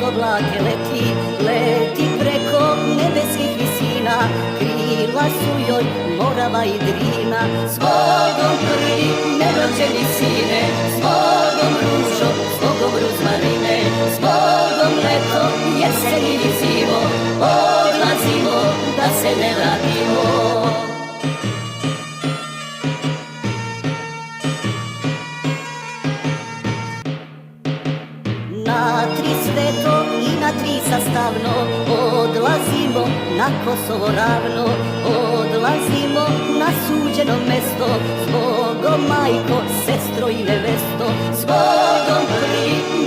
oblake leti, leti preko nebeskih visina, krila su joj Morava i Drina. Zbogom prvi nerođeni sine, zbogom ružo, zbogom ruzmarine, zbogom leto, jesen ili zimo, odlazimo da se ne radimo. Na tri sveto i na tri sastavno odlazimo na Kosovo ravno, odlazimo na suđeno mesto, zbogom majko, sestro i nevesto, zbogom prvi